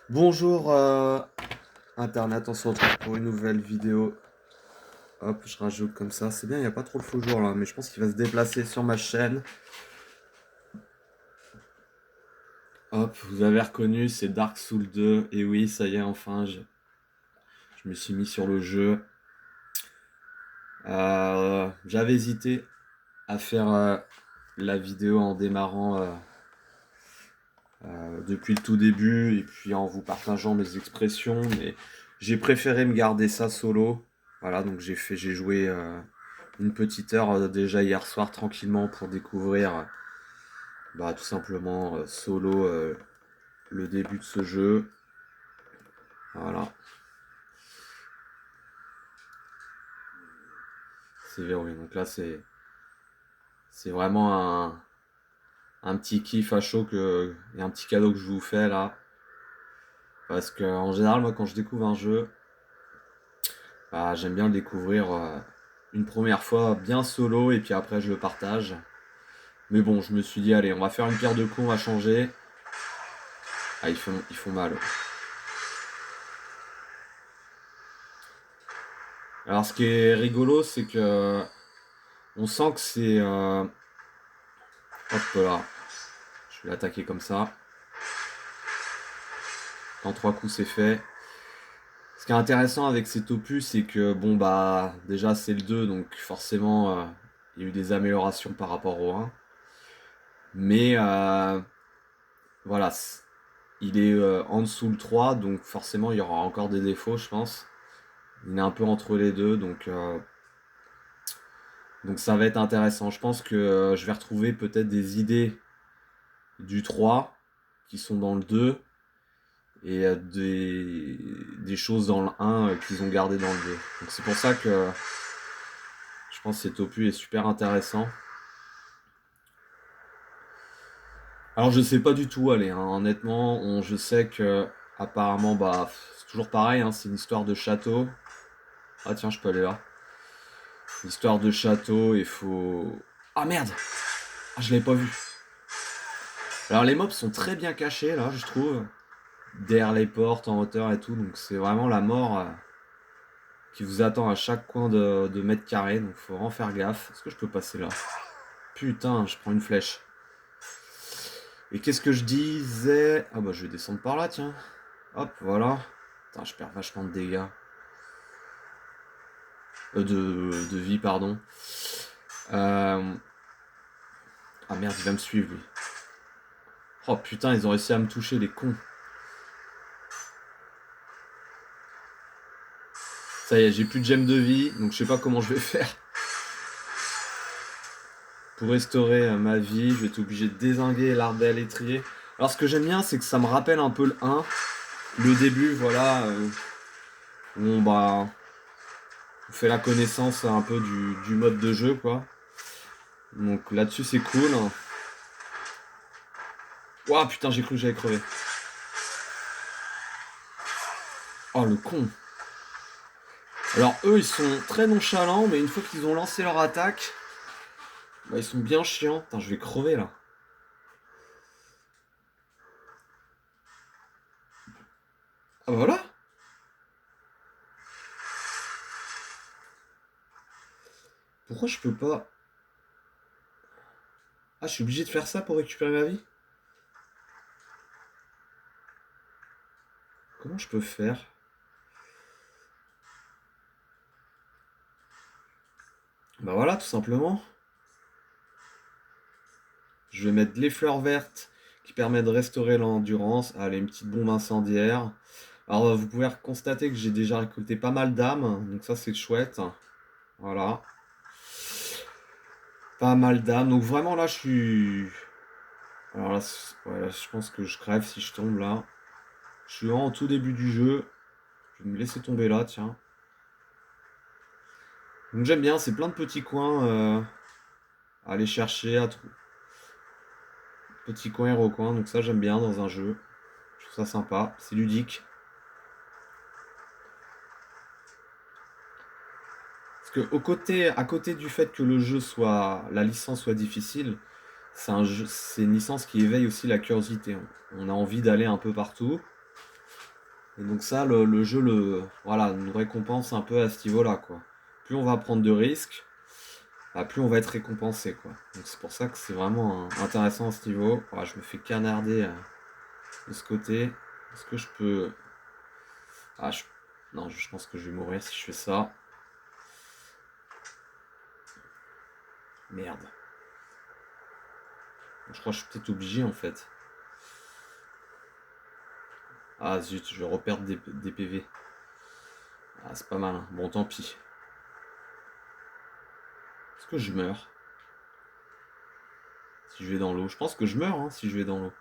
Bonjour Internet, on se retrouve pour une nouvelle vidéo. Hop, je rajoute comme ça. C'est bien, il n'y a pas trop le faux jour là, mais je pense qu'il va se déplacer sur ma chaîne. Hop, vous avez reconnu, c'est Dark Souls 2. Et oui, ça y est, enfin, je me suis mis sur le jeu. J'avais hésité à faire la vidéo en démarrant depuis le tout début et puis en vous partageant mes expressions, mais j'ai préféré me garder ça solo. Voilà, donc j'ai joué une petite heure déjà hier soir tranquillement pour découvrir tout simplement solo le début de ce jeu. Voilà, c'est verrouillé. Donc là c'est vraiment un petit kiff à chaud et un petit cadeau que je vous fais là. Parce que en général, moi quand je découvre un jeu, j'aime bien le découvrir une première fois bien solo et puis après je le partage. Mais bon, je me suis dit, allez, on va faire une pierre de coups, on va changer. Ah, ils font mal. Alors, ce qui est rigolo, c'est que on sent que c'est. Hop là, je vais l'attaquer comme ça. En 3 coups, c'est fait. Ce qui est intéressant avec cet opus, c'est que, bon, déjà, c'est le 2, donc forcément, il y a eu des améliorations par rapport au 1. Mais, voilà, il est en dessous le 3, donc forcément, il y aura encore des défauts, je pense. Il est un peu entre les deux, donc ça va être intéressant. Je pense que je vais retrouver peut-être des idées du 3 qui sont dans le 2 et des choses dans le 1 qu'ils ont gardé dans le 2. Donc c'est pour ça que je pense que cet opus est super intéressant. Alors je sais pas du tout, allez, hein, honnêtement, je sais que apparemment c'est toujours pareil, hein, c'est une histoire de château. Ah tiens, je peux aller là. Une histoire de château, il faut... Ah merde! Ah, je l'avais pas vu. Alors les mobs sont très bien cachés là, je trouve. Derrière les portes, en hauteur et tout, donc c'est vraiment la mort qui vous attend à chaque coin de mètre carré, donc faut vraiment faire gaffe. Est-ce que je peux passer là? Putain, je prends une flèche. Et qu'est-ce que je disais? Ah bah je vais descendre par là, tiens. Hop, voilà. Putain, je perds vachement de dégâts. De vie, pardon. Euh... Ah merde, il va me suivre lui. Oh putain, ils ont réussi à me toucher, les cons. Ça y est, j'ai plus de gemmes de vie, donc je sais pas comment je vais faire. Pour restaurer ma vie, je vais être obligé de dézinguer l'arbre à l'étrier. Alors ce que j'aime bien, c'est que ça me rappelle un peu le 1. Le début, voilà, où on fait la connaissance un peu du mode de jeu, quoi. Donc là-dessus, c'est cool. Ouah, putain, j'ai cru que j'allais crever. Oh, le con. Alors eux, ils sont très nonchalants, mais une fois qu'ils ont lancé leur attaque, ils sont bien chiants. Putain, je vais crever, là. Ah bah voilà. Pourquoi je peux pas... Ah, je suis obligé de faire ça pour récupérer ma vie? Comment je peux faire? Bah voilà, tout simplement. Je vais mettre les fleurs vertes qui permettent de restaurer l'endurance. Allez, une petite bombe incendiaire. Alors, vous pouvez constater que j'ai déjà récolté pas mal d'âmes, donc ça c'est chouette. Voilà. Pas mal d'âmes. Donc vraiment là, je suis... Alors là, ouais, là, je pense que je crève si je tombe là. Je suis en tout début du jeu. Je vais me laisser tomber là, tiens. Donc j'aime bien, c'est plein de petits coins à aller chercher, à trouver. Petits coins et recoins, donc ça j'aime bien dans un jeu. Je trouve ça sympa, c'est ludique. Parce que à côté du fait que la licence soit difficile, c'est une licence qui éveille aussi la curiosité. On a envie d'aller un peu partout. Et donc ça, le jeu voilà, nous récompense un peu à ce niveau-là, quoi. Plus on va prendre de risques, bah, plus on va être récompensé, quoi. Donc c'est pour ça que c'est vraiment intéressant à ce niveau. Voilà, je me fais canarder de ce côté. Est-ce que je peux... Ah, non, je pense que je vais mourir si je fais ça. Merde. Je crois que je suis peut-être obligé, en fait. Ah zut, je vais reperdre des PV. Ah, c'est pas mal, hein. Bon, tant pis. Est-ce que je meurs si je vais dans l'eau? Je pense que je meurs, hein, si je vais dans l'eau.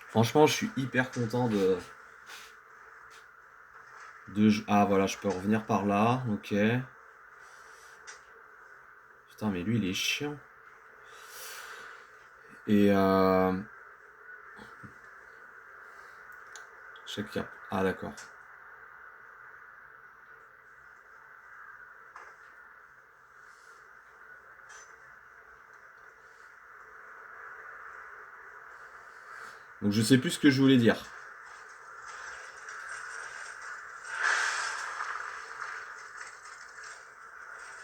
Franchement, je suis hyper content Ah, voilà, je peux revenir par là, ok. Putain, mais lui, il est chiant. Et je sais qu'il y a... Ah, d'accord. Donc je sais plus ce que je voulais dire.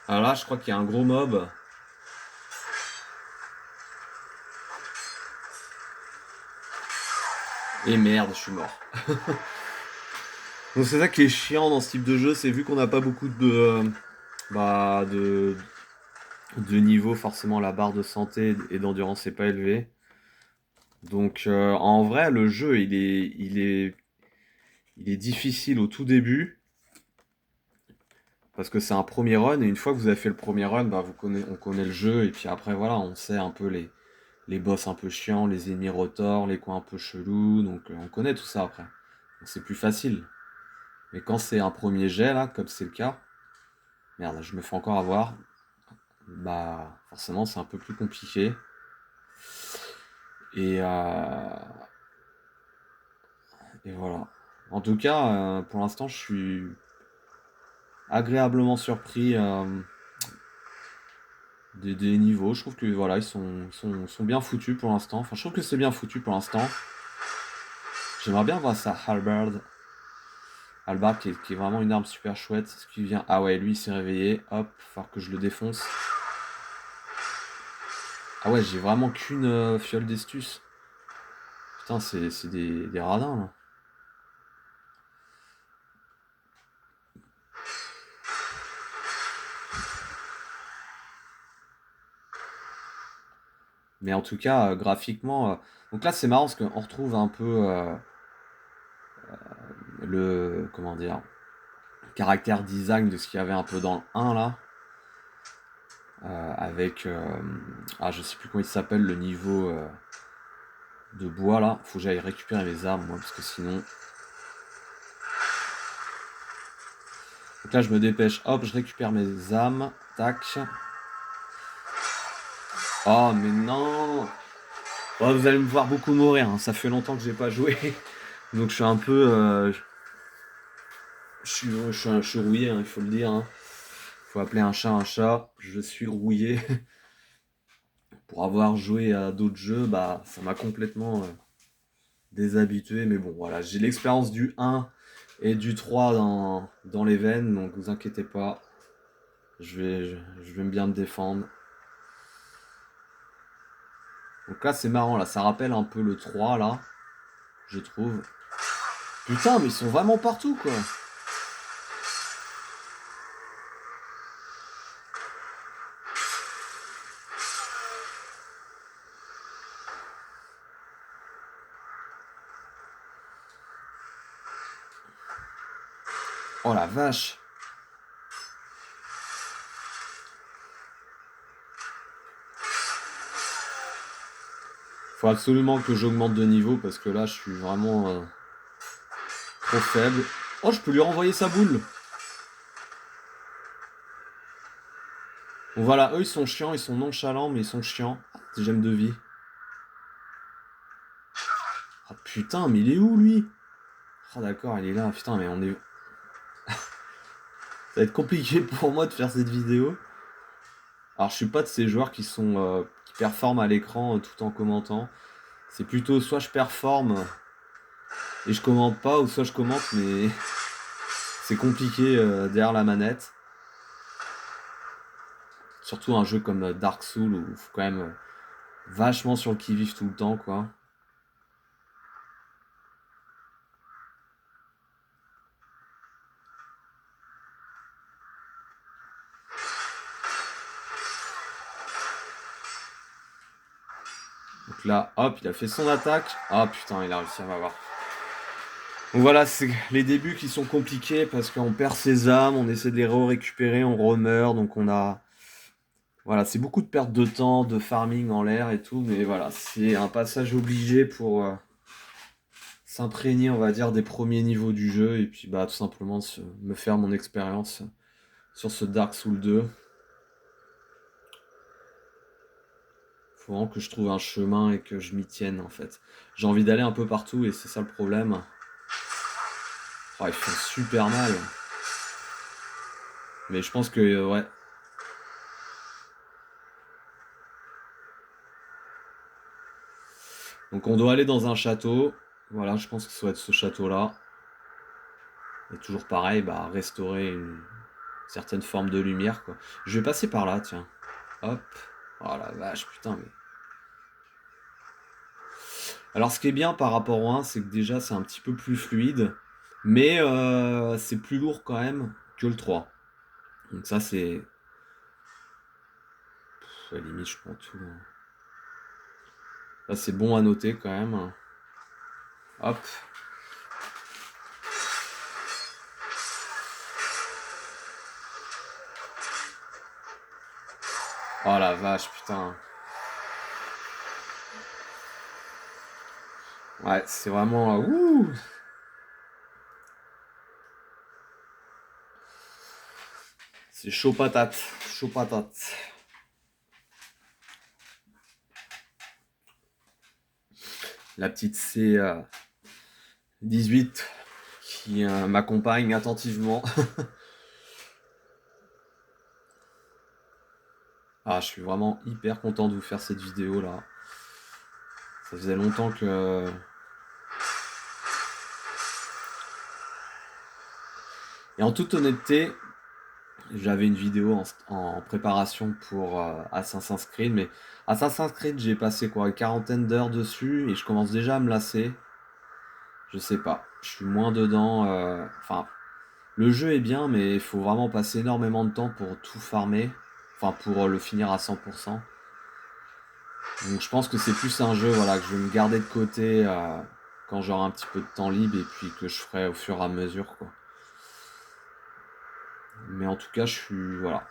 Alors là, je crois qu'il y a un gros mob. Et merde, je suis mort. Donc c'est ça qui est chiant dans ce type de jeu, c'est vu qu'on n'a pas beaucoup bah, de niveau, forcément la barre de santé et d'endurance n'est pas élevée. Donc en vrai, le jeu, il est difficile au tout début. Parce que c'est un premier run, et une fois que vous avez fait le premier run, bah on connaît le jeu, et puis après voilà, on sait un peu les boss un peu chiants, les ennemis rotors, les coins un peu chelous, donc on connaît tout ça après. Donc c'est plus facile. Mais quand c'est un premier jet là, comme c'est le cas, merde, je me fais encore avoir, bah forcément c'est un peu plus compliqué. Et, et voilà. En tout cas, pour l'instant, je suis agréablement surpris des niveaux. Je trouve que voilà, ils sont bien foutus pour l'instant. Enfin, je trouve que c'est bien foutu pour l'instant. J'aimerais bien voir ça, Halberd. Halberd qui est vraiment une arme super chouette. Ce qui vient. Ah ouais, lui il s'est réveillé. Hop, faut que je le défonce. Ah ouais, j'ai vraiment qu'une fiole d'estus. Putain, c'est des radins là. Mais en tout cas, graphiquement. Donc là, c'est marrant parce qu'on retrouve un peu le. Comment dire, caractère design de ce qu'il y avait un peu dans le 1 là. Avec. Ah, je sais plus comment il s'appelle le niveau de bois là. Faut que j'aille récupérer mes armes moi, parce que sinon. Donc là, je me dépêche. Hop, je récupère mes armes. Tac. Oh, mais non! Oh, vous allez me voir beaucoup mourir, hein. Ça fait longtemps que j'ai pas joué. Donc je suis un peu. Je suis rouillé, hein, il faut le dire, hein. Faut appeler un chat un chat. Je suis rouillé. Pour avoir joué à d'autres jeux, bah ça m'a complètement déshabitué. Mais bon, voilà, j'ai l'expérience du 1 et du 3 dans les veines, donc vous inquiétez pas. Je vais bien me défendre. Donc là, c'est marrant, là, ça rappelle un peu le 3, là, je trouve. Putain, mais ils sont vraiment partout, quoi. Oh la vache. Faut absolument que j'augmente de niveau, parce que là, je suis vraiment trop faible. Oh, je peux lui renvoyer sa boule. Bon, voilà, eux, ils sont chiants, ils sont nonchalants, mais ils sont chiants. J'aime de vie. Ah putain, mais il est où, lui? Ah d'accord, il est là. Putain, mais on est... Ça va être compliqué pour moi de faire cette vidéo. Alors je suis pas de ces joueurs qui sont qui performent à l'écran tout en commentant. C'est plutôt soit je performe et je commente pas, ou soit je commente mais c'est compliqué derrière la manette. Surtout un jeu comme Dark Souls où il faut quand même vachement sur le qui-vive tout le temps, quoi. Donc là, hop, il a fait son attaque. Ah putain, il a réussi à m'avoir. Donc voilà, c'est les débuts qui sont compliqués parce qu'on perd ses âmes, on essaie de les récupérer, on remeurt, donc on a... Voilà, c'est beaucoup de perte de temps, de farming en l'air et tout, mais voilà, c'est un passage obligé pour s'imprégner, on va dire, des premiers niveaux du jeu, et puis bah tout simplement me faire mon expérience sur ce Dark Souls 2. Faut vraiment que je trouve un chemin et que je m'y tienne en fait. J'ai envie d'aller un peu partout et c'est ça le problème. Oh, ils font super mal. Mais je pense que ouais. Donc on doit aller dans un château. Voilà, je pense que ça doit être ce château-là. Et toujours pareil, bah restaurer une certaine forme de lumière quoi. Je vais passer par là, tiens. Hop. Oh la vache, putain mais. Alors ce qui est bien par rapport au 1, c'est que déjà c'est un petit peu plus fluide. Mais c'est plus lourd quand même que le 3. Donc ça c'est. À la limite je prends tout. Là, c'est bon à noter quand même. Hop. Oh la vache, putain. Ouais, c'est vraiment... Ouh. C'est chaud patate. Chaud patate. La petite C18 qui m'accompagne attentivement. Ah, je suis vraiment hyper content de vous faire cette vidéo là. Ça faisait longtemps que... Et en toute honnêteté, j'avais une vidéo en préparation pour Assassin's Creed, mais Assassin's Creed, j'ai passé quoi, une quarantaine d'heures dessus et je commence déjà à me lasser. Je sais pas, je suis moins dedans. Enfin, le jeu est bien, mais il faut vraiment passer énormément de temps pour tout farmer. Enfin, pour le finir à 100%. Donc je pense que c'est plus un jeu voilà, que je vais me garder de côté quand j'aurai un petit peu de temps libre et puis que je ferai au fur et à mesure, quoi. Mais en tout cas, je suis... Voilà.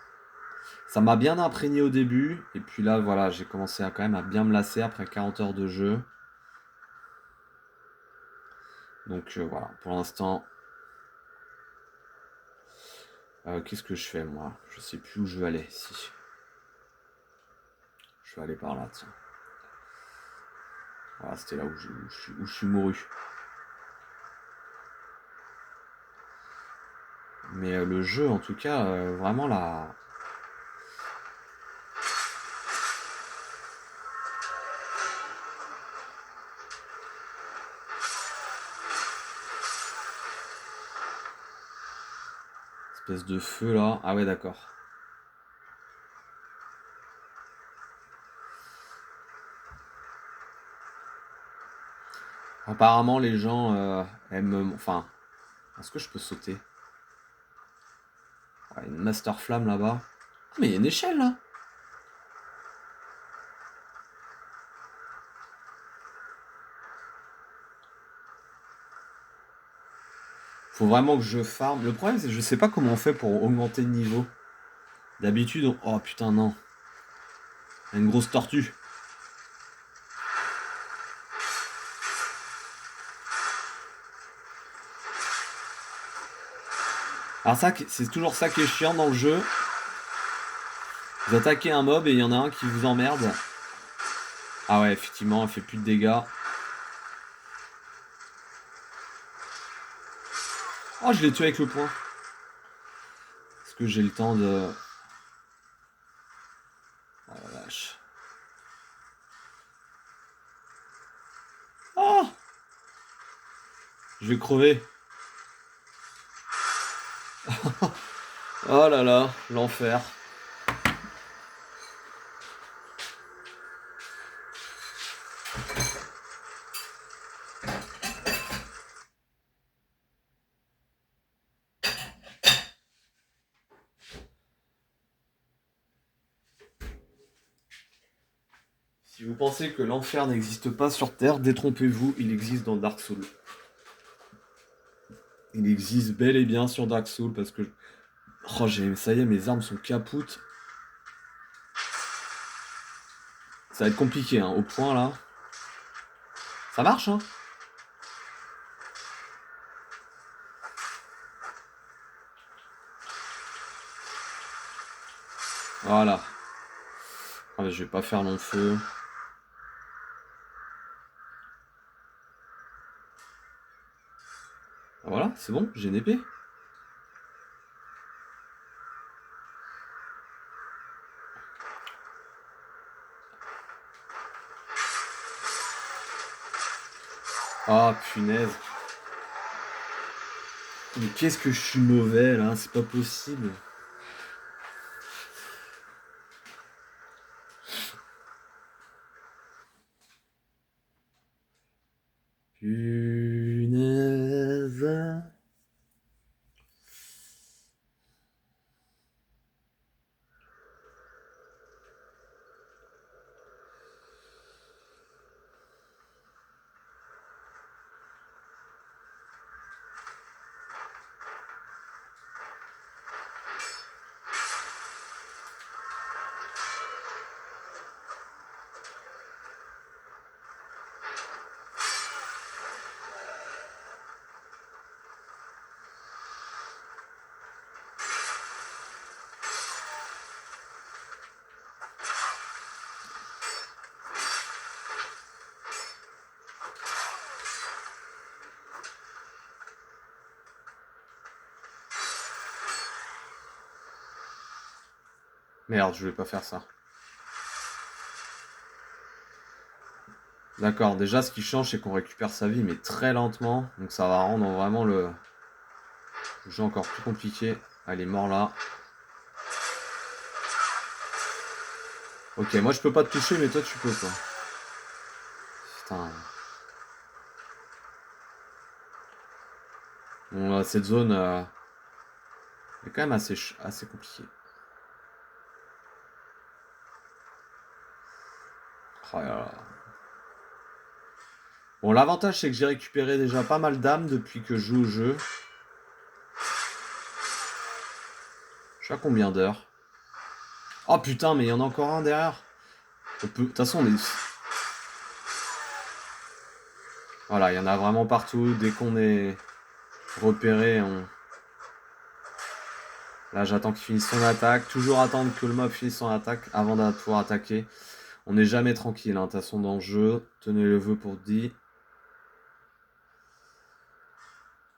Ça m'a bien imprégné au début, et puis là, voilà, j'ai commencé à quand même à bien me lasser après 40 heures de jeu. Donc voilà, pour l'instant... qu'est-ce que je fais, moi? Je sais plus où je veux aller. Si. Je vais aller par là, tiens. Voilà, c'était là où je suis mouru. Mais le jeu, en tout cas, vraiment la... Espèce de feu là. Ah ouais, d'accord. Apparemment, les gens aiment... Enfin, est-ce que je peux sauter? Ouais, une Master Flamme là-bas. Ah, mais il y a une échelle là! Faut vraiment que je farme. Le problème, c'est que je sais pas comment on fait pour augmenter le niveau. D'habitude, oh putain, non. Il y a une grosse tortue. Alors ça, c'est toujours ça qui est chiant dans le jeu. Vous attaquez un mob et il y en a un qui vous emmerde. Ah ouais, effectivement, elle fait plus de dégâts. Oh, je l'ai tué avec le poing. Est-ce que j'ai le temps de... Oh la vache. Ah, je vais crever. Oh là là, l'enfer. Si vous pensez que l'enfer n'existe pas sur Terre, détrompez-vous, il existe dans Dark Souls. Il existe bel et bien sur Dark Souls parce que... Oh, ça y est, mes armes sont capoutes. Ça va être compliqué, hein, au point là. Ça marche, hein? Voilà. Ah, je vais pas faire long feu. Voilà, c'est bon, j'ai une épée. Ah, punaise. Mais qu'est-ce que je suis mauvais là, c'est pas possible. Punaise. Merde, je vais pas faire ça. D'accord, déjà ce qui change c'est qu'on récupère sa vie mais très lentement. Donc ça va rendre vraiment le jeu encore plus compliqué. Elle est mort là. Ok, moi je peux pas te toucher mais toi tu peux quoi. Putain. Bon là, cette zone est quand même assez compliquée. Oh là là. Bon, l'avantage c'est que j'ai récupéré déjà pas mal d'âmes depuis que je joue au jeu. Je sais pas combien d'heures. Oh putain, mais il y en a encore un derrière. De toute façon, on est... Voilà, il y en a vraiment partout. Dès qu'on est repéré, on... Là, j'attends qu'il finisse son attaque. Toujours attendre que le mob finisse son attaque avant de pouvoir attaquer. On n'est jamais tranquille, hein. De toute façon, dans le jeu. Tenez le vœu pour dit.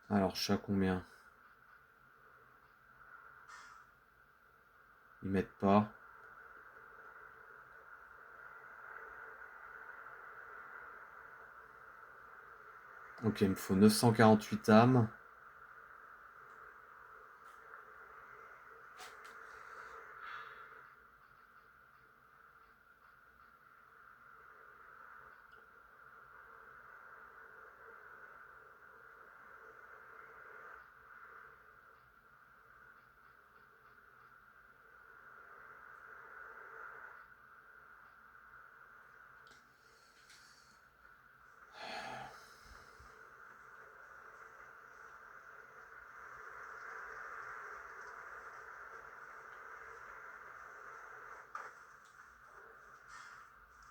Alors, je sais à combien. Ils mettent pas. Ok, il me faut 948 âmes.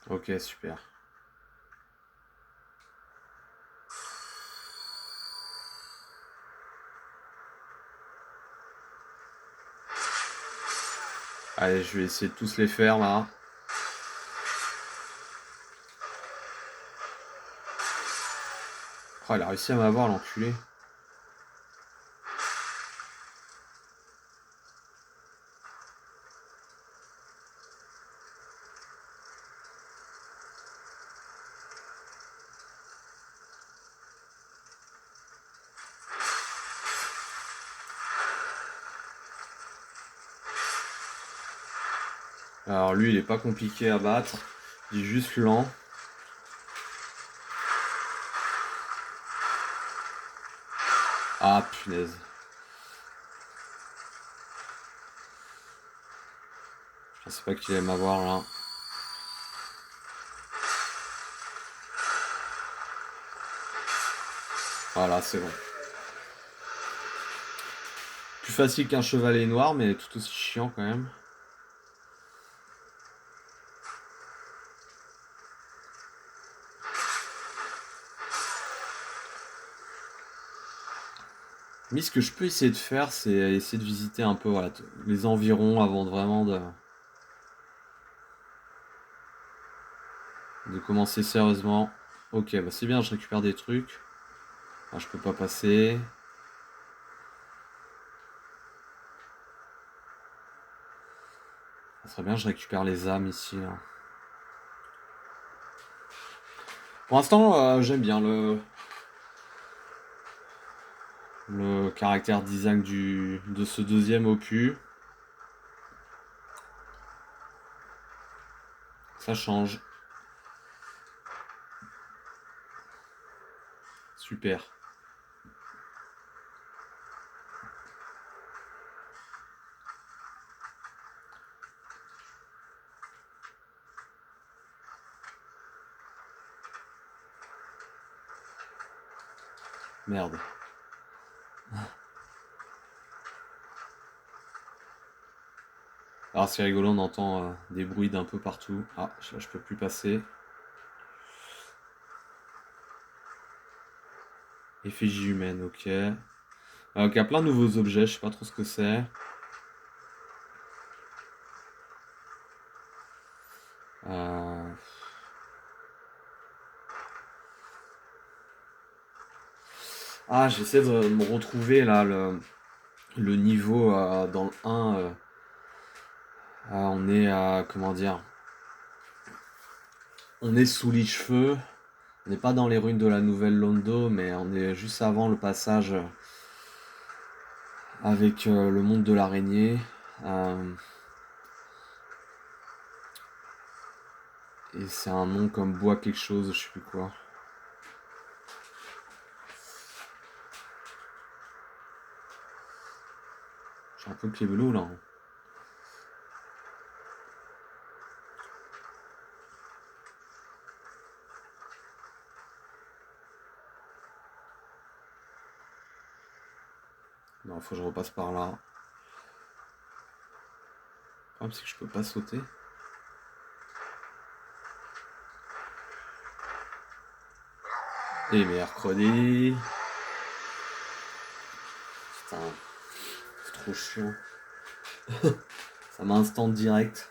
Ok, super. Allez, je vais essayer de tous les faire, là. Oh, il a réussi à m'avoir, l'enculé. Alors lui, il est pas compliqué à battre. Il est juste lent. Ah, punaise. Je pensais pas qu'il allait m'avoir là. Voilà, c'est bon. Plus facile qu'un chevalet noir, mais tout aussi chiant quand même. Mais ce que je peux essayer de faire, c'est essayer de visiter un peu voilà, les environs avant de vraiment de commencer sérieusement. Ok, bah c'est bien, je récupère des trucs. Ah, je peux pas passer. Ça serait bien, je récupère les âmes ici. Là. Pour l'instant, j'aime bien le caractère design de ce deuxième opus. Ça change. Super. Merde. Alors c'est rigolo, on entend des bruits d'un peu partout. Ah, là je peux plus passer. Effigie humaine, ok. Donc il y a plein de nouveaux objets, je sais pas trop ce que c'est. Euh, Ah, j'essaie de me retrouver là, le niveau dans le 1. On est à, comment dire, on est sous les cheveux. On n'est pas dans les ruines de la Nouvelle Londo, mais on est juste avant le passage avec le monde de l'araignée. Euh, et c'est un nom comme bois quelque chose, je sais plus quoi. J'ai un peu le pied velours là. Non, faut que je repasse par là. Le problème, c'est que je peux pas sauter. Et mercredi. Putain, c'est trop chiant. Ça m'instant direct.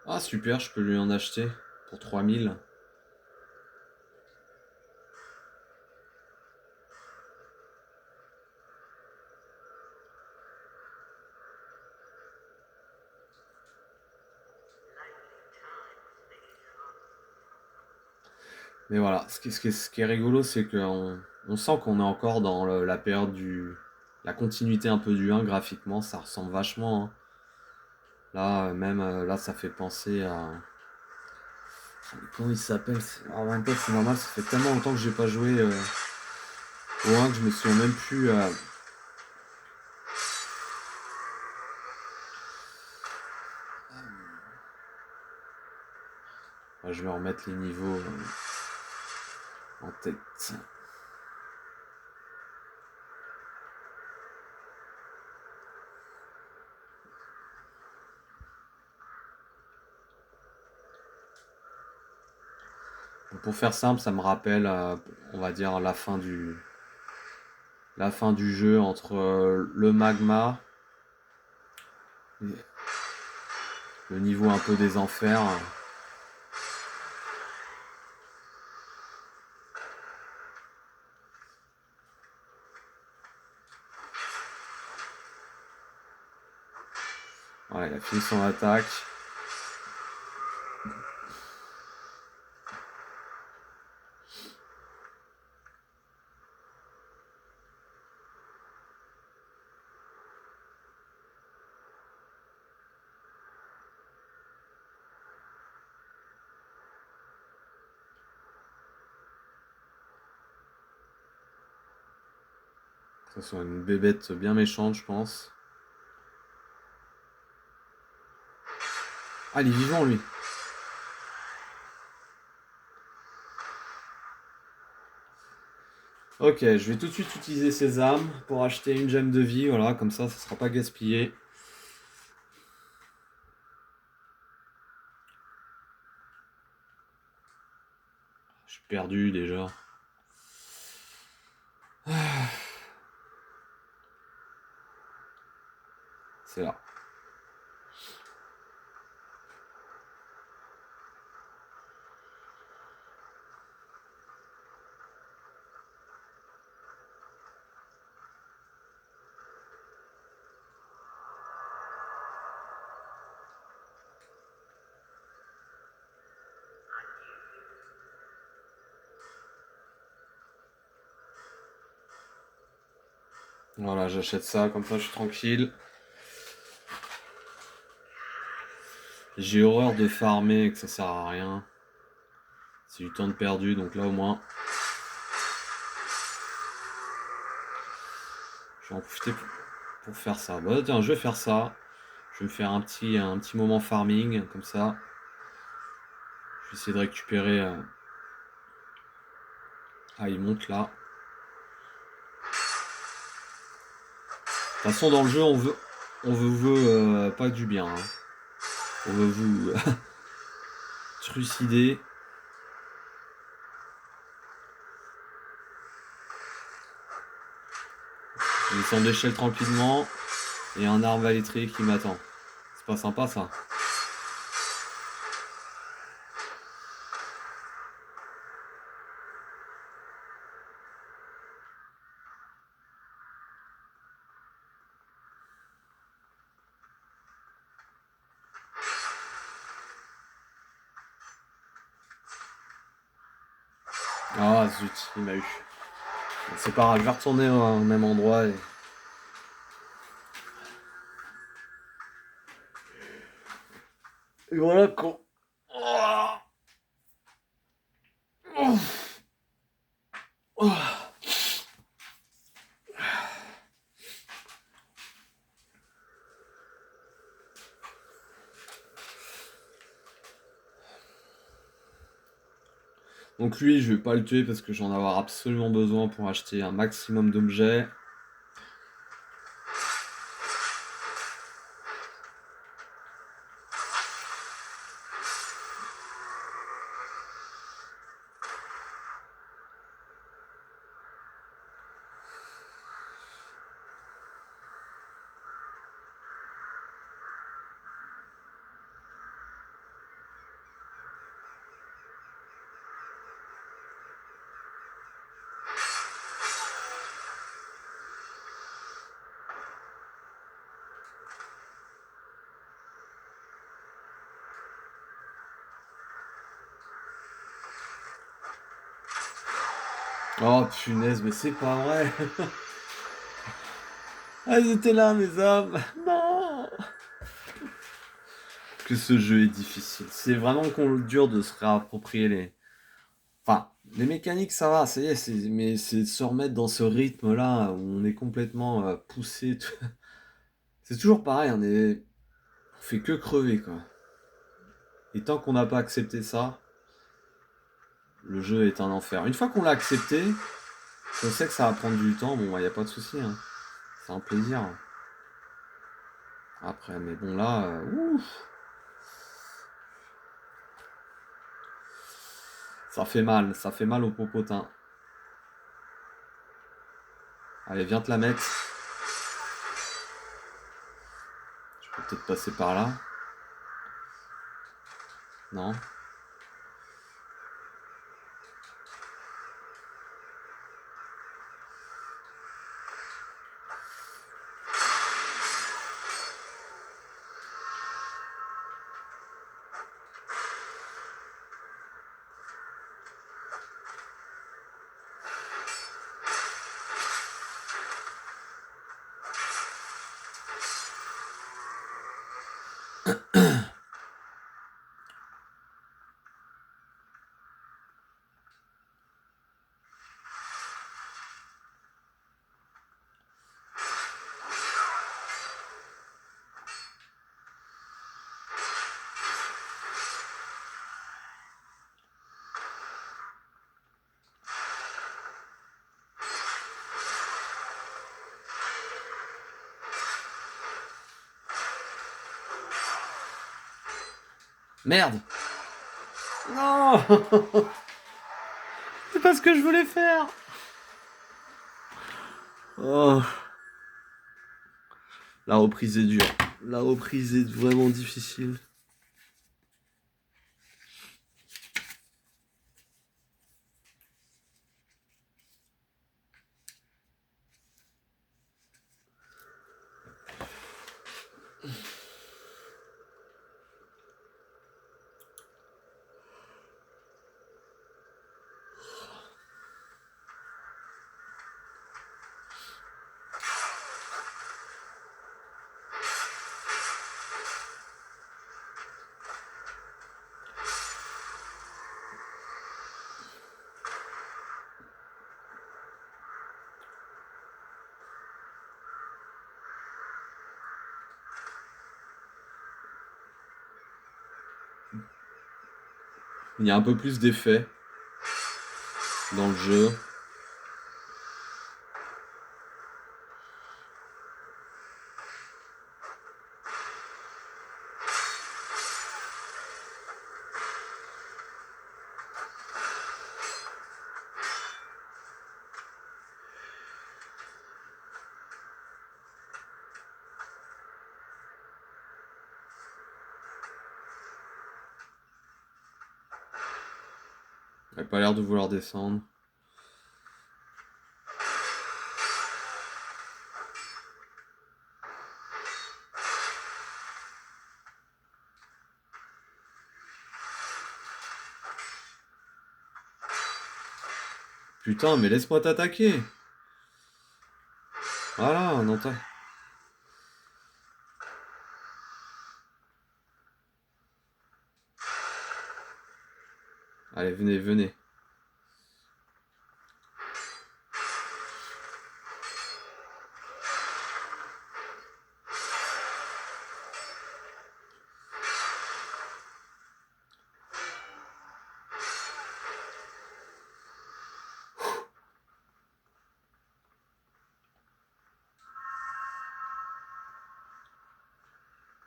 Ah super, je peux lui en acheter pour 3000. Mais voilà, ce qui est rigolo, c'est qu'on sent qu'on est encore dans la période la continuité un peu du 1 graphiquement, ça ressemble vachement. Hein. Là, même là, ça fait penser à. Comment il s'appelle? En même temps, c'est normal, ça fait tellement longtemps que j'ai pas joué au 1 que je me souviens même plus. Je vais remettre les niveaux en tête. Donc, pour faire simple, ça me rappelle, on va dire, la fin du jeu entre le magma, le niveau un peu des enfers. Voilà, il a fini son attaque. Ça soit une bébête bien méchante, je pense. Ah, il est vivant, lui. Ok, je vais tout de suite utiliser ces armes pour acheter une gemme de vie. Voilà, comme ça sera pas gaspillé. Je suis perdu déjà. C'est là. Voilà, j'achète ça, comme ça je suis tranquille. J'ai horreur de farmer et que ça sert à rien. C'est du temps de perdu, donc là au moins. Je vais en profiter pour faire ça. Bah tiens, je vais faire ça. Je vais me faire un petit moment farming, comme ça. Je vais essayer de récupérer... Ah, il monte là. De toute façon, dans le jeu, on veut pas du bien. Hein. On veut vous trucider. Je descends d'échelle tranquillement. Et un arbre électrique qui m'attend. C'est pas sympa ça. Ah zut, il m'a eu. C'est pas grave, je vais retourner au même endroit et voilà quand. Donc lui, je vais pas le tuer parce que j'en avoir absolument besoin pour acheter un maximum d'objets. Oh punaise, mais c'est pas vrai. Ah, ils étaient là, mes âmes. Non. Que ce jeu est difficile. C'est vraiment dur de se réapproprier les. Enfin, les mécaniques, ça va, ça y est, mais c'est de se remettre dans ce rythme-là où on est complètement poussé. C'est toujours pareil, on fait que crever, quoi. Et tant qu'on n'a pas accepté ça, le jeu est un enfer. Une fois qu'on l'a accepté, on sait que ça va prendre du temps, bon, y a pas de souci, hein. C'est un plaisir. Après, mais bon, là, ouf. Ça fait mal au popotin. Allez, viens te la mettre. Je peux peut-être passer par là. Non. Merde! Non! C'est pas ce que je voulais faire! Oh. La reprise est dure. La reprise est vraiment difficile. Il y a un peu plus d'effet dans le jeu. Elle a pas l'air de vouloir descendre. Putain, mais laisse-moi t'attaquer. Voilà, non t'as... Allez, venez, venez.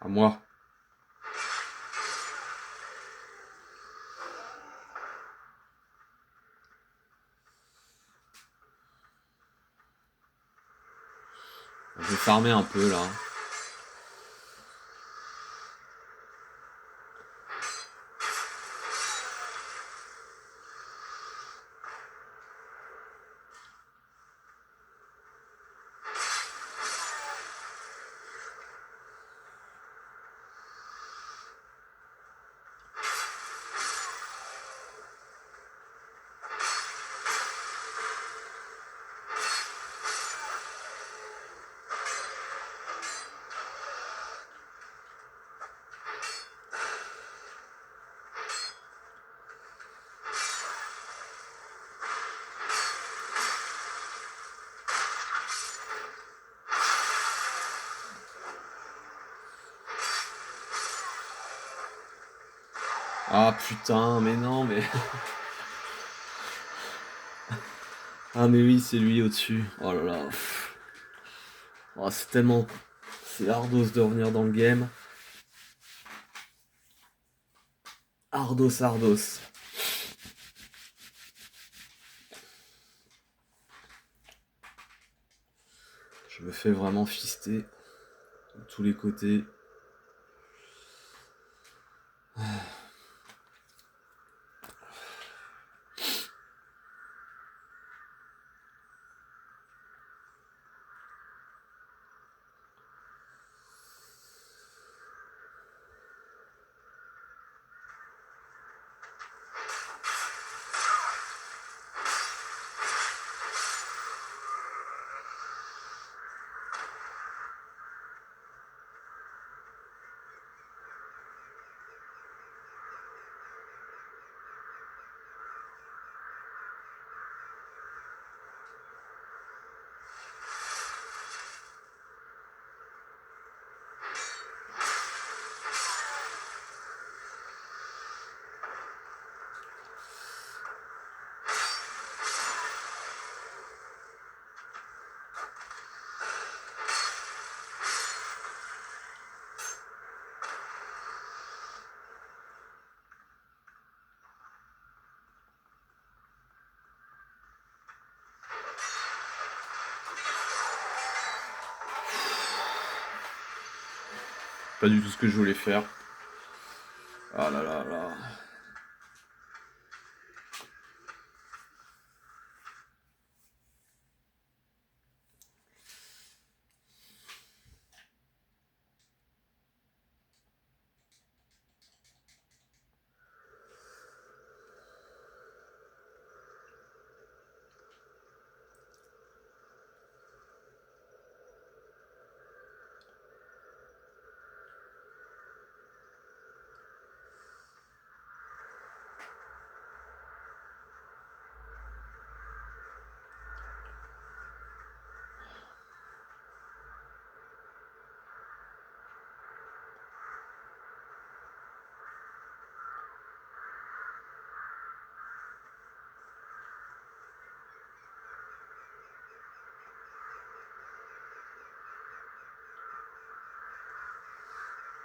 À moi. Je vais farmer un peu là. Ah putain, mais non, mais... Ah mais oui, c'est lui au-dessus. Oh là là. Oh, c'est tellement... C'est ardos de revenir dans le game. Ardos, ardos. me fais vraiment fister de tous les côtés. Pas du tout ce que je voulais faire. Ah là là là.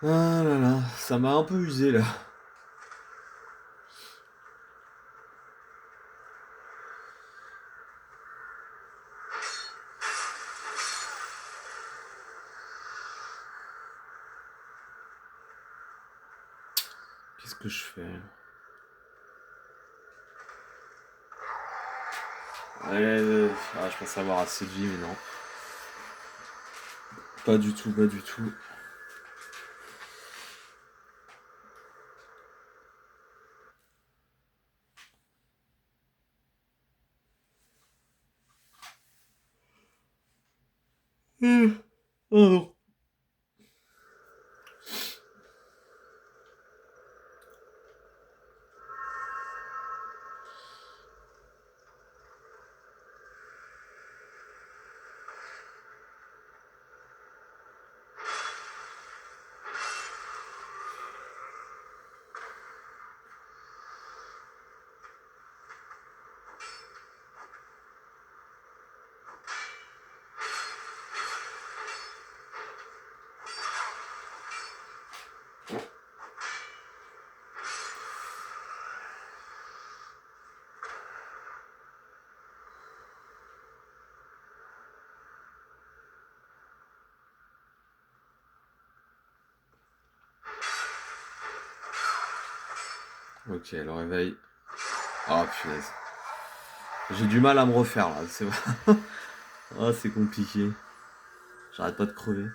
Ah là là, ça m'a un peu usé là. Qu'est-ce que je fais? Je pense avoir assez de vie, mais non. Pas du tout, pas du tout. Oh non. Ok, le réveil. Ah punaise. J'ai du mal à me refaire là, c'est vrai. Ah, c'est compliqué. J'arrête pas de crever.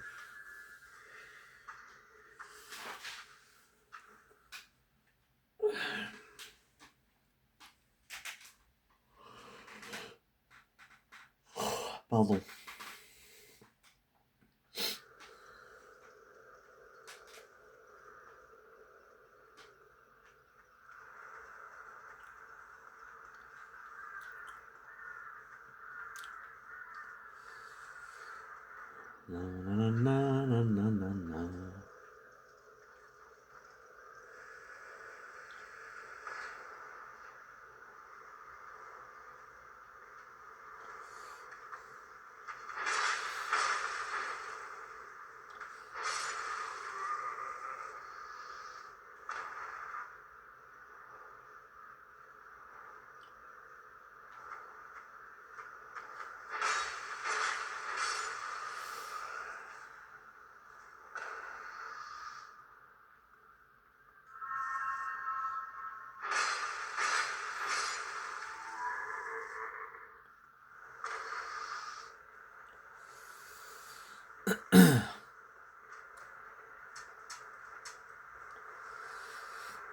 Pardon. Nananana.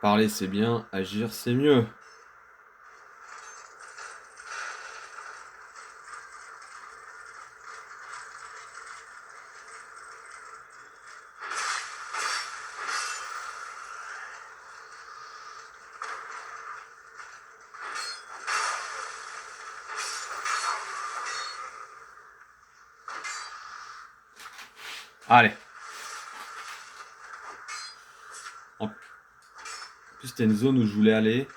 Parler c'est bien, agir c'est mieux. Allez. En plus, c'était une zone où je voulais aller.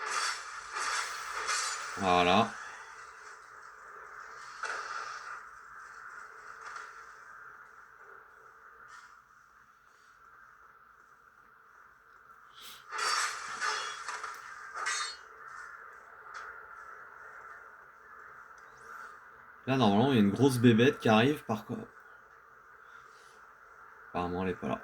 Voilà. Là, normalement, il y a une grosse bébête qui arrive. Par quoi? Apparemment, elle est pas là.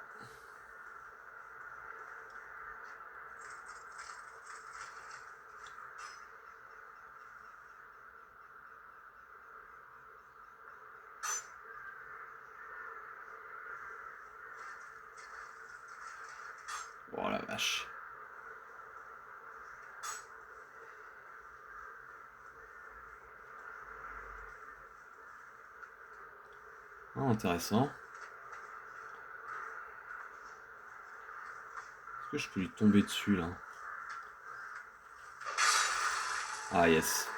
Oh la vache. Ah, intéressant. Est-ce que je peux lui tomber dessus là? Ah yes.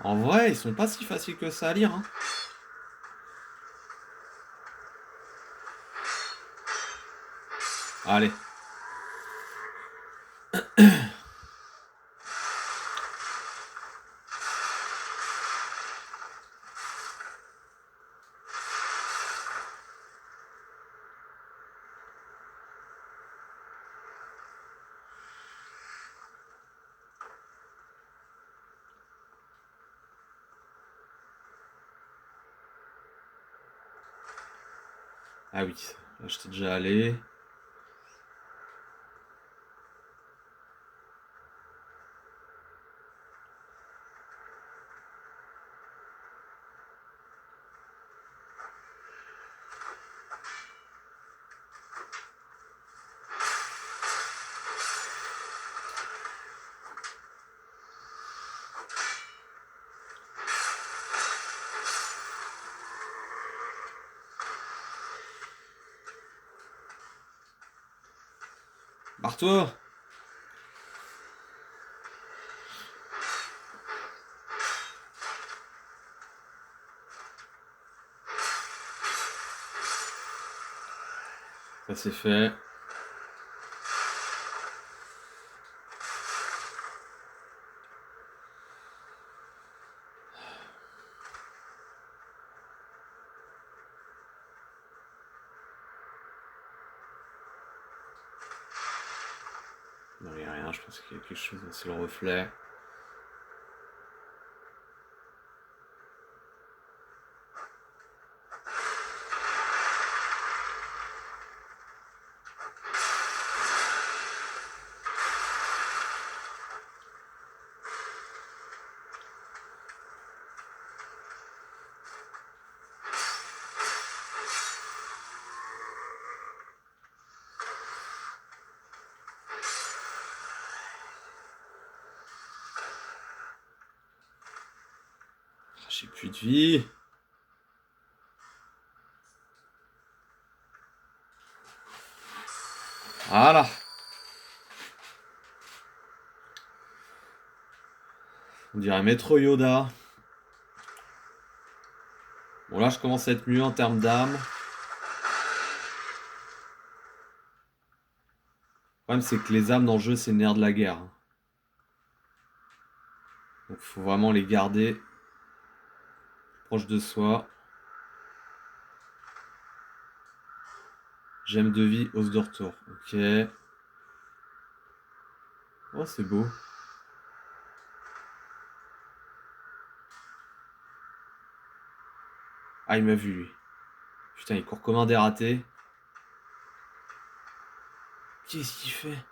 En vrai, ils sont pas si faciles que ça à lire. Hein. Allez. Ah oui, là j'étais déjà allé. Barre-toi! Ça c'est fait. Non, il n'y a rien, je pense qu'il y a quelque chose, c'est le reflet. J'ai plus de vie. Voilà. On dirait Maître Yoda. Bon là je commence à être mieux en termes d'âme. Le problème c'est que les âmes dans le jeu c'est le nerf de la guerre. Donc faut vraiment les garder proches de soi. Gemme de vie, os de retour. Ok. Oh c'est beau. Ah, il m'a vu, lui. Putain, il court comme un dératé. Qu'est-ce qu'il fait?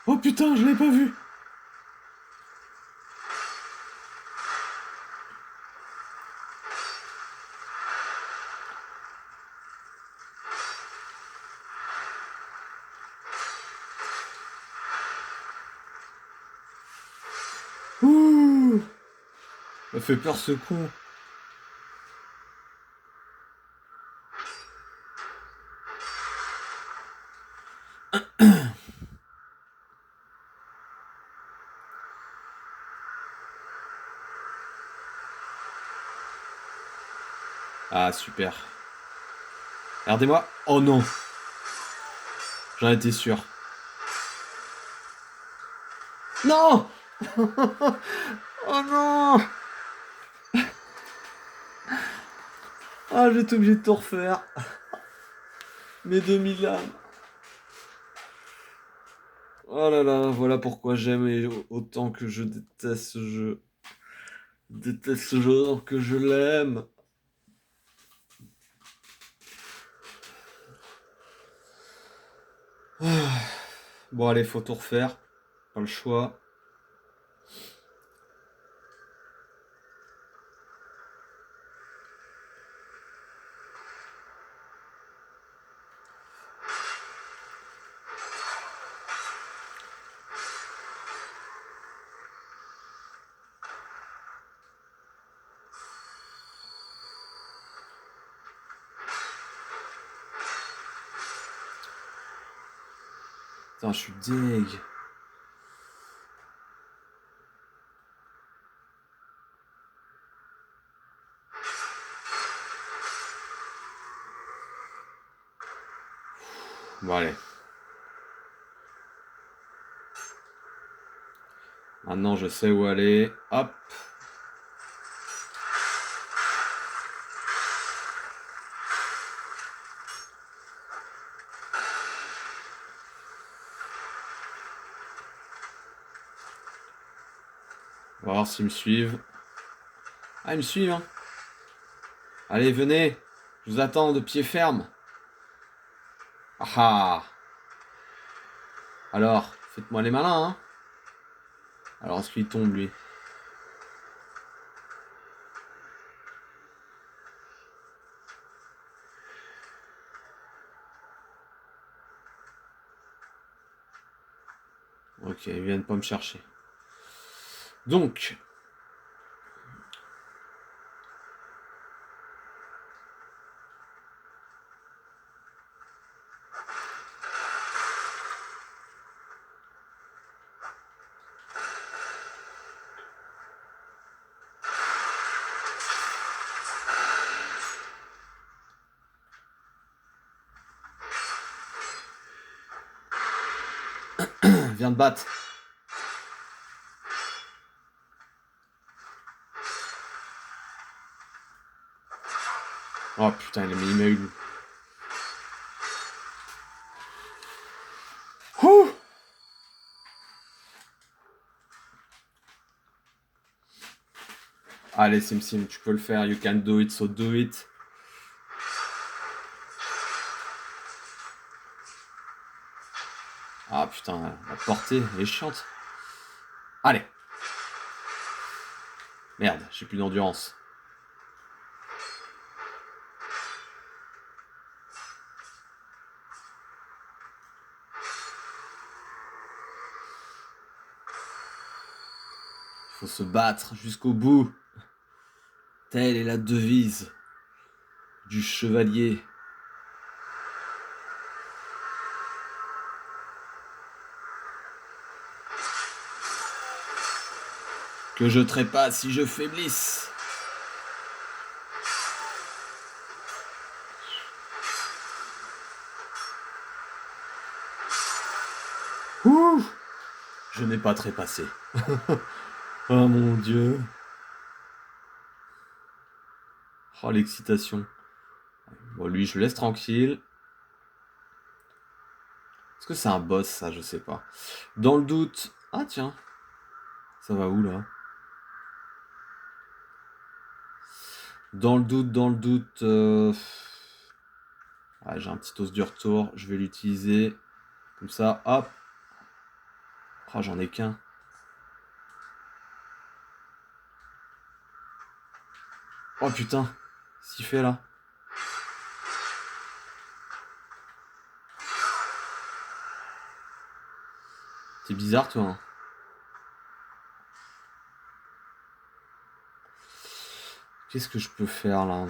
Oh putain, je l'ai pas vu. Ouh, ça fait peur ce con. Ah, super. Regardez-moi. Oh non. J'en étais sûr. Non. Oh non. Ah, j'étais obligé de tout refaire. Mes 2000 âmes. Oh là là, voilà pourquoi j'aime autant que je déteste ce jeu. Je déteste ce jeu alors que je l'aime. Ah. Bon allez, faut tout refaire. Pas le choix. Putain, je suis deg. Bon allez. Maintenant je sais où aller. Hop. On va voir s'ils me suivent. Ah, ils me suivent, hein. Allez, venez. Je vous attends de pied ferme. Ah ah. Alors, faites-moi les malins, hein. Alors, est-ce qu'il tombe, lui? Ok, ils viennent pas me chercher. Donc, viens de battre. Oh putain, il m'a eu. Ouh. Allez, Sim, tu peux le faire. You can do it, so do it. Ah putain, la portée, elle est chiante. Allez. Merde, j'ai plus d'endurance. Il faut se battre jusqu'au bout. Telle est la devise du chevalier. Que je trépasse si je faiblisse. Ouh! Je n'ai pas trépassé. Oh mon Dieu. Oh l'excitation. Bon lui je le laisse tranquille. Est-ce que c'est un boss ça? Je sais pas. Dans le doute... Ah tiens. Ça va où là? Dans le doute... Ouais, j'ai un petit os du retour. Je vais l'utiliser. Comme ça, hop. Oh j'en ai qu'un. Oh putain. Qu'est-ce qu'il fait là? T'es bizarre toi hein. Qu'est-ce que je peux faire là?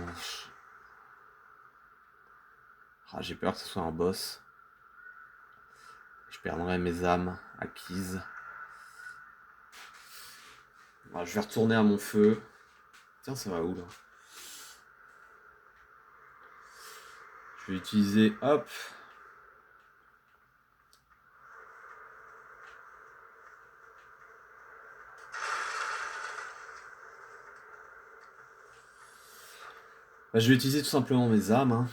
Ah, j'ai peur que ce soit un boss. Je perdrai mes âmes acquises. Ah, je vais retourner à mon feu. Tiens, ça va où là? Je vais utiliser, hop. Bah, je vais utiliser tout simplement mes âmes. Hein.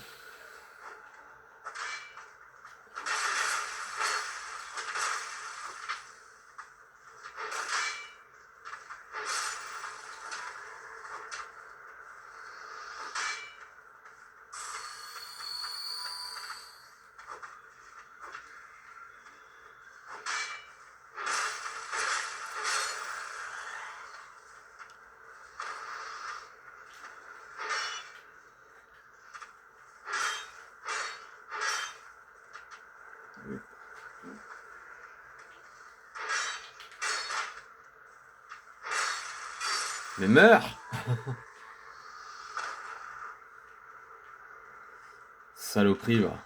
Mais meurs! Saloperie, va.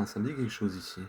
Ça me dit quelque chose ici.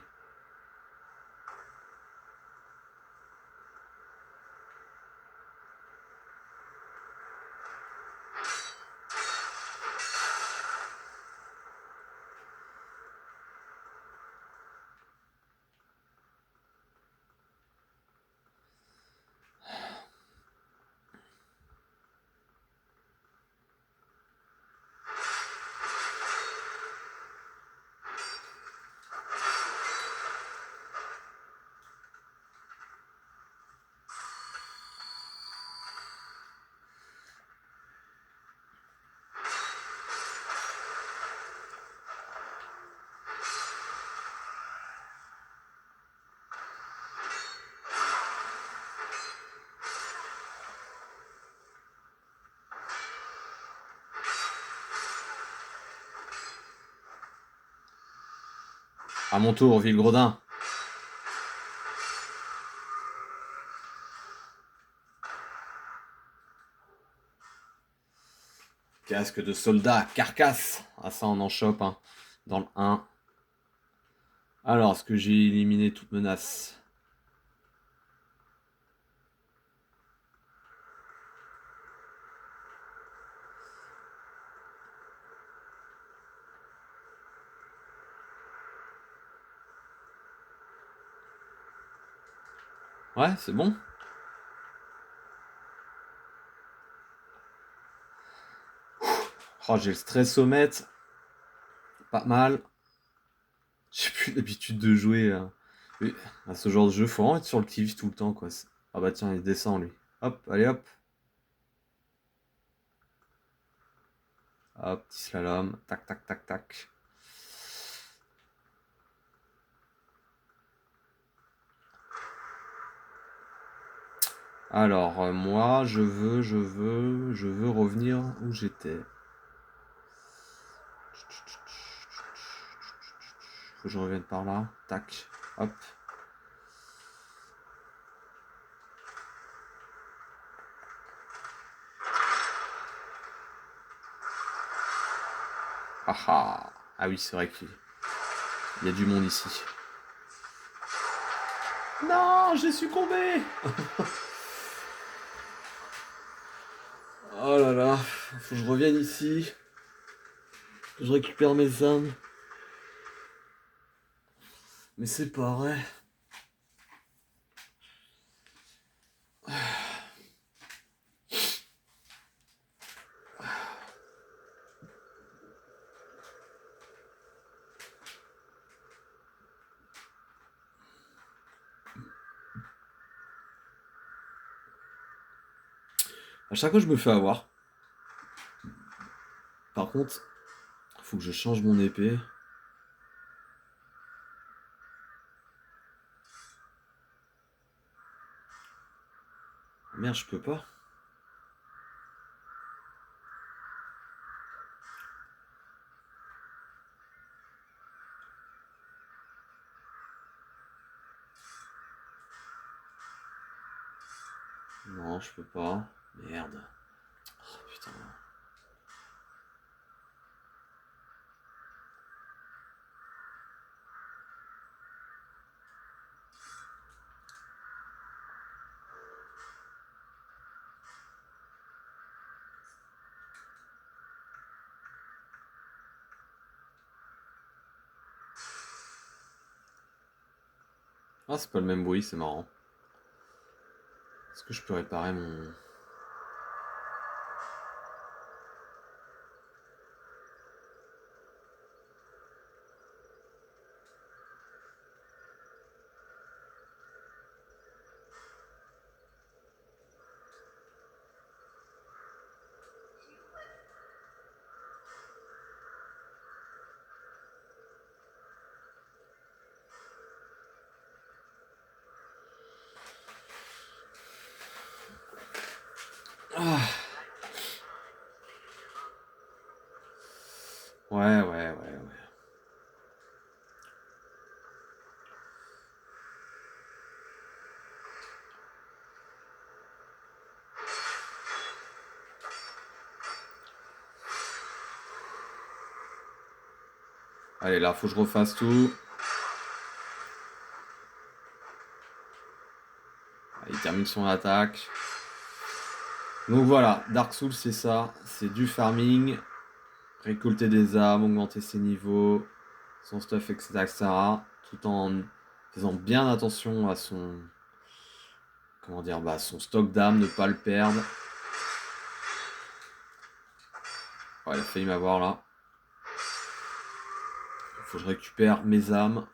À mon tour, Villegredin. Casque de soldat, carcasse. Ah ça on en chope hein. Dans le 1. Alors, est-ce que j'ai éliminé toute menace? Ouais, c'est bon. Oh, j'ai le stressomètre. Pas mal. J'ai plus l'habitude de jouer à ce genre de jeu. Faut vraiment être sur le qui-vive tout le temps, quoi. Ah bah tiens, il descend, lui. Hop, allez hop. Hop, petit slalom. Tac, tac, tac, tac. Alors, moi, je veux revenir où j'étais. Faut que je revienne par là. Tac, hop. Ah ah. Ah oui, c'est vrai qu'il y a du monde ici. Non, j'ai succombé. Oh là là, faut que je revienne ici. Je récupère mes âmes. Mais c'est pas vrai. À chaque fois, je me fais avoir. Par contre, faut que je change mon épée. Merde, je peux pas. Non, je peux pas. Merde. Oh, putain. Ah, c'est pas le même bruit, c'est marrant. Est-ce que je peux réparer mon... Ah. Ouais. Allez, là, faut que je refasse tout. Il termine son attaque. Donc voilà, Dark Souls, c'est ça. C'est du farming. Récolter des âmes, augmenter ses niveaux, son stuff, etc. Tout en faisant bien attention à son... Comment dire, bah, son stock d'âmes, ne pas le perdre. Ouais, il a failli m'avoir là. Il faut que je récupère mes âmes.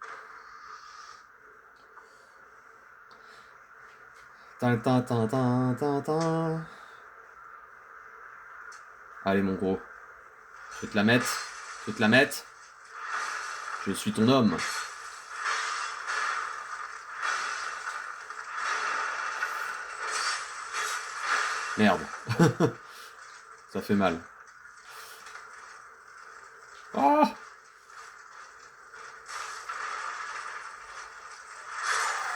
Allez mon gros. Je vais te la mettre. Je vais te la mettre. Je suis ton homme. Merde. Ça fait mal. Oh,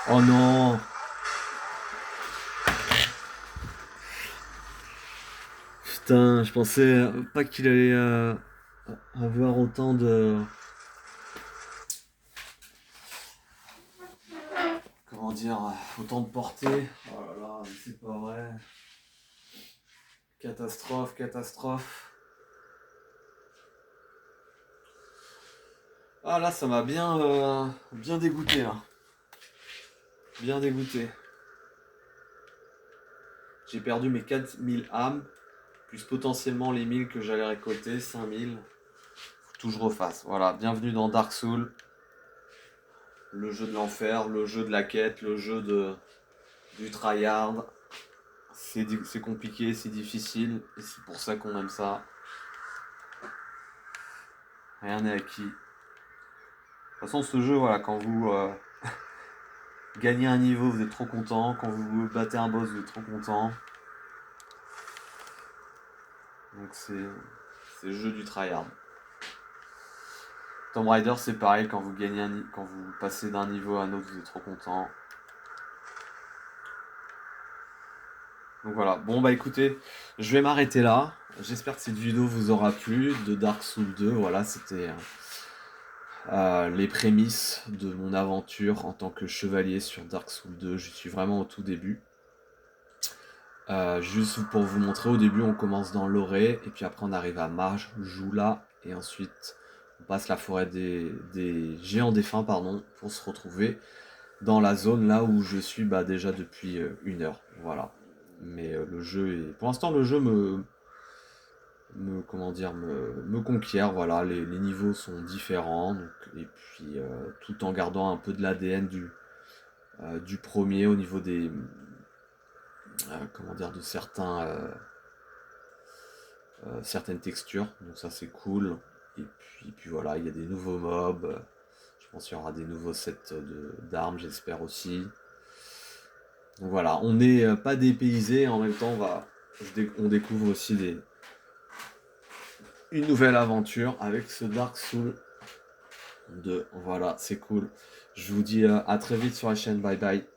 oh non. Putain, je pensais pas qu'il allait avoir autant de... Comment dire, autant de portée. Oh là là, c'est pas vrai. Catastrophe. Ah là, ça m'a bien dégoûté là. Bien dégoûté. J'ai perdu mes 4000 âmes, plus potentiellement les 1000 que j'allais récolter, 5000. Faut tout que je refasse. Voilà, bienvenue dans Dark Souls. Le jeu de l'enfer, le jeu de la quête, le jeu du tryhard. C'est compliqué, c'est difficile, et c'est pour ça qu'on aime ça. Rien n'est acquis. De toute façon, ce jeu, voilà, quand vous gagnez un niveau, vous êtes trop content. Quand vous battez un boss, vous êtes trop content. Donc c'est le jeu du tryhard. Tomb Raider, c'est pareil, quand vous gagnez quand vous passez d'un niveau à un autre, vous êtes trop content. Donc voilà, bon bah écoutez, je vais m'arrêter là. j'espère que cette vidéo vous aura plu de Dark Souls 2. Voilà, c'était les prémices de mon aventure en tant que chevalier sur Dark Souls 2. Je suis vraiment au tout début. Juste pour vous montrer, au début on commence dans l'Orée, et puis après on arrive à Marjoula, et ensuite on passe la forêt des géants défunts, pardon, pour se retrouver dans la zone là où je suis déjà depuis 1 heure. Voilà. Mais le jeu est. Pour l'instant le jeu comment dire, me conquiert, voilà, les niveaux sont différents, donc, et puis tout en gardant un peu de l'ADN du premier au niveau des. Comment dire, de certaines textures, donc ça c'est cool. Et puis voilà, il y a des nouveaux mobs, je pense qu'il y aura des nouveaux sets d'armes, j'espère aussi. Donc voilà, on n'est pas dépaysé, en même temps on découvre aussi une nouvelle aventure avec ce Dark Souls 2. Voilà, c'est cool. Je vous dis à très vite sur la chaîne, bye bye.